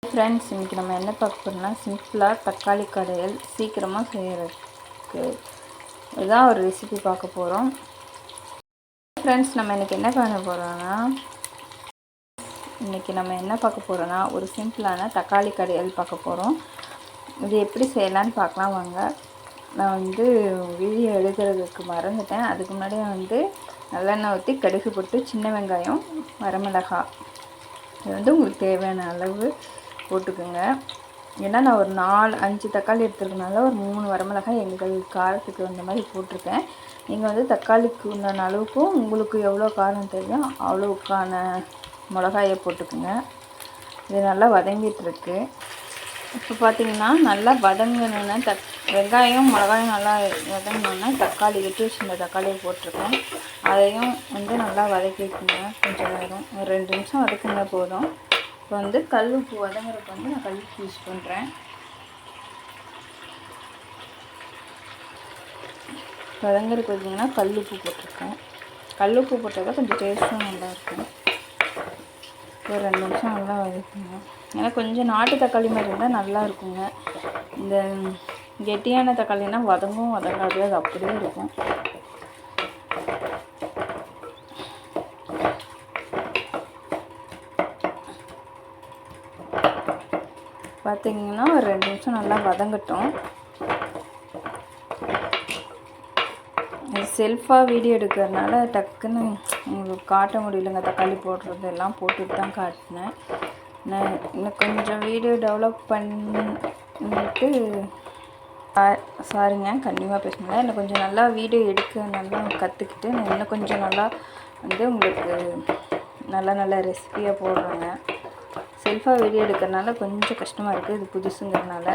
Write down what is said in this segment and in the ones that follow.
Friends, இன்றைக்கி நம்ம என்ன பார்க்க போகிறோம்னா சிம்பிளாக தக்காளி கடையல் சீக்கிரமாக செய்கிறதுக்கு இதுதான் ஒரு ரெசிபி பார்க்க போகிறோம். ஃப்ரெண்ட்ஸ், நம்ம இன்றைக்கி என்ன பார்க்க போகிறோன்னா ஒரு சிம்பிளான தக்காளி கடையல் பார்க்க போகிறோம். இது எப்படி செய்யலான்னு பார்க்கலாம் வாங்க. நான் வீடியோ எடுக்கிறதுக்கு மறந்துட்டேன். அதுக்கு முன்னாடியே நல்லெண்ணெய் ஊற்றி கடுகு போட்டு சின்ன வெங்காயம் வரமிளகாய் இது உங்களுக்கு தேவையான அளவு போட்டுக்கோங்க. ஏன்னா நான் ஒரு 4-5 தக்காளி எடுத்துருக்கனால ஒரு 3 வரமிளகாய் எங்கள் காரத்துக்கு அந்த மாதிரி போட்டிருக்கேன். நீங்கள் தக்காளிக்கு உண்டான அளவுக்கும் உங்களுக்கு எவ்வளோ காரம் தேவையோ அவ்வளோக்கான மிளகாயை போட்டுக்கோங்க. இது நல்லா வதங்கிட்டுருக்கு. இப்போ பார்த்திங்கன்னா நல்லா வதங்கினோன்னா வெங்காயம் மிளகாயும் நல்லா வதங்கினோன்னா தக்காளி வெட்டி வச்சுருந்த தக்காளியை போட்டிருக்கேன். அதையும் நல்லா வதக்கிக்குங்க. கொஞ்சம் நேரம் ஒரு 2 நிமிஷம் வதக்குங்க போதும். இப்போ கல் உப்பு வதங்குறதுக்கு நான் கல் உப்பு யூஸ் பண்ணுறேன். வதங்குறதுக்கு பார்த்திங்கன்னா கல் உப்பு போட்டிருக்கேன். கல் உப்பு போட்டால் தான் கொஞ்சம் டேஸ்ட்டும் நல்லாயிருக்கும். ஒரு 2 நிமிஷம் நல்லா வதக்குங்க. ஏன்னா கொஞ்சம் நாட்டு தக்காளி மாதிரி இருந்தால் நல்லா இருக்குங்க. இந்த கெட்டியான தக்காளினா வதங்கும் வதங்காது, அது அப்படியே இருக்கும். பார்த்திங்கன்னா ஒரு 2 நிமிஷம் நல்லா வதங்கட்டும். செல்ஃபாக வீடியோ எடுக்கிறதுனால டக்குன்னு உங்களுக்கு காட்ட முடியலைங்க. தக்காளி போடுறது எல்லாம் போட்டுட்டு தான் காட்டினேன். நான் இன்னும் கொஞ்சம் வீடியோ டெவலப் பண்ணிட்டு சாரிங்க கண்டிப்பாக பேசணும். இன்னும் கொஞ்சம் நல்லா வீடியோ எடுக்க நல்லா கற்றுக்கிட்டு நான் இன்னும் கொஞ்சம் நல்லா உங்களுக்கு நல்ல ரெசிபியாக போடுறேங்க. செல்ஃபாக வீடியோ எடுக்கிறதுனால கொஞ்சம் கஷ்டமாக இருக்குது. இது புதுசுங்கிறதுனால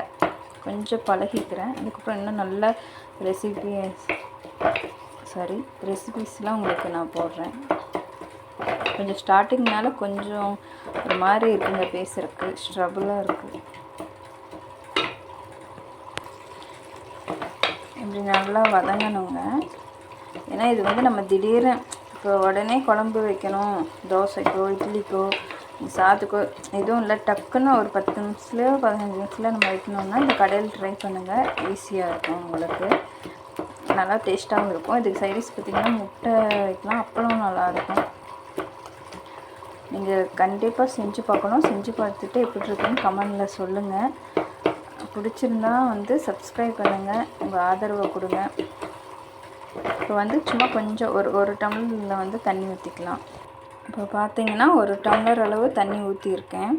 கொஞ்சம் பழகிக்கிறேன். அதுக்கப்புறம் இன்னும் நல்ல ரெசிபிஸ்லாம் உங்களுக்கு நான் போடுறேன். கொஞ்சம் ஸ்டார்டிங்னால கொஞ்சம் ஒரு மாதிரி இருக்குங்க, பேசுகிறதுக்கு ஸ்ட்ரபிளாக இருக்குது. இப்படி நல்லா வதங்கணுங்க. ஏன்னா இது நம்ம திடீர்னு இப்போ உடனே குழம்பு வைக்கணும், தோசைக்கோ இட்லிக்கோ சாத்துக்கோ எதுவும் இல்லை, டக்குன்னு ஒரு 10 நிமிஷத்துலையோ 15 நிமிஷத்தில் நம்ம வைக்கணுன்னா இந்த கடையில் ட்ரை பண்ணுங்கள். ஈஸியாக இருக்கும், உங்களுக்கு நல்லா டேஸ்ட்டாகவும் இருக்கும். இதுக்கு சைடிஷ் பார்த்திங்கன்னா முட்டை வைக்கலாம், அப்பளம் நல்லாயிருக்கும். நீங்கள் கண்டிப்பாக செஞ்சு பார்க்கணும். செஞ்சு பார்த்துட்டு எப்படி இருக்குன்னு கமெண்டில் சொல்லுங்கள். பிடிச்சிருந்தா சப்ஸ்கிரைப் பண்ணுங்கள், உங்கள் ஆதரவை கொடுங்க. இப்போ சும்மா கொஞ்சம் ஒரு டம்ளரில் தண்ணி ஊற்றிக்கலாம். இப்போ பார்த்திங்கன்னா ஒரு டம்ளர் அளவு தண்ணி ஊற்றியிருக்கேன்.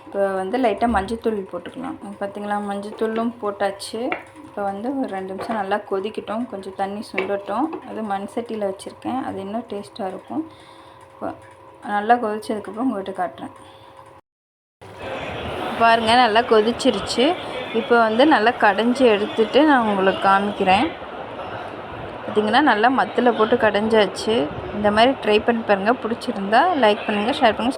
இப்போ லைட்டாக மஞ்சத்தூள் போட்டுக்கலாம். பார்த்திங்களா, மஞ்சத்தூளும் போட்டாச்சு. இப்போ ஒரு 2 நிமிஷம் நல்லா கொதிக்கட்டும், கொஞ்சம் தண்ணி சுண்டட்டும். அது மண் சட்டியில் வச்சுருக்கேன், அது இன்னும் டேஸ்ட்டாக இருக்கும். இப்போ நல்லா கொதிச்சதுக்கப்புறம் உங்கள்கிட்ட காட்டுறேன். பாருங்கள், நல்லா கொதிச்சிருச்சு. இப்போ நல்லா கடைஞ்சி எடுத்துகிட்டு நான் உங்களுக்கு காமிக்கிறேன். பார்த்திங்கன்னா நல்லா மத்தில் போட்டு கடைஞ்சாச்சு. இந்த மாதிரி ட்ரை பண்ணி பாருங்கள். பிடிச்சிருந்தா லைக் பண்ணுங்கள், ஷேர் பண்ணுங்கள்.